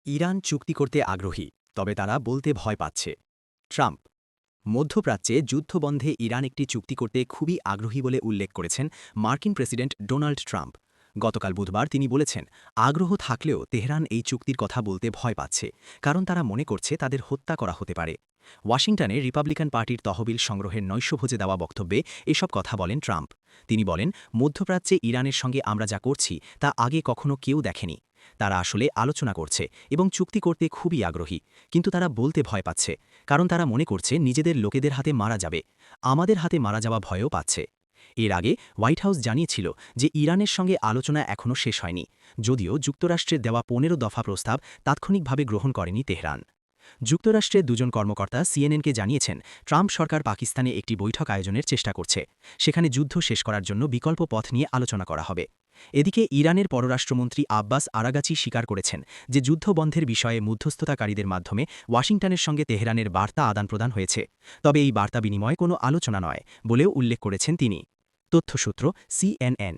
Iran চুক্তি করতে আগ্রহী, তবে তারা বলতে ভয় পাচ্ছে। ট্রাম্প মধ্যপ্রাচ্যে যুদ্ধবন্ধে ইরান একটি চুক্তি করতে খুবই আগ্রহী বলে উল্লেখ করেছেন মার্কিন প্রেসিডেন্ট ডোনাল্ড ট্রাম্প। গতকাল বুধবার তিনি বলেছেন, আগ্রহ থাকলেও তেহরান এই চুক্তির কথা বলতে ভয় পাচ্ছে, কারণ তারা মনে করছে তাদের হত্যা করা হতে পারে। ওয়াশিংটনে রিপাবলিকান পার্টির তহবিল সংগ্রহের নৈশভোজে দেওয়া বক্তব্যে এসব কথা বলেন ট্রাম্প। তিনি বলেন, মধ্যপ্রাচ্যে ইরানের সঙ্গে আমরা যা করছি তা আগে কখনো কেউ দেখেনি। তারা আসলে আলোচনা করছে এবং চুক্তি করতে খুবই আগ্রহী, কিন্তু তারা বলতে ভয় পাচ্ছে, কারণ তারা মনে করছে নিজেদের লোকেদের হাতে মারা যাবে। আমাদের হাতে মারা যাওয়া ভয়ও পাচ্ছে। এর আগে হোয়াইট হাউস জানিয়েছিল যে ইরানের সঙ্গে আলোচনা এখনও শেষ হয়নি, যদিও যুক্তরাষ্ট্রের দেওয়া ১৫ দফা প্রস্তাব তাৎক্ষণিকভাবে গ্রহণ করেনি তেহরান। যুক্তরাষ্ট্রের দুজন কর্মকর্তা সিএনএনকে জানিয়েছেন, ট্রাম্প সরকার পাকিস্তানে একটি বৈঠক আয়োজনের চেষ্টা করছে, সেখানে যুদ্ধ শেষ করার জন্য বিকল্প পথ নিয়ে আলোচনা করা হবে। এদিকে ইরানের পররাষ্ট্রমন্ত্রী আব্বাস আরাগাচি স্বীকার করেছেন যে যুদ্ধবন্ধের বিষয়ে মধ্যস্থতাকারীদের মাধ্যমে ওয়াশিংটনের সঙ্গে তেহরানের বার্তা আদান-প্রদান হয়েছে, তবে এই বার্তা বিনিময়ে কোনো আলোচনা নয় বলেও উল্লেখ করেছেন তিনি। তথ্যসূত্র সিএনএন।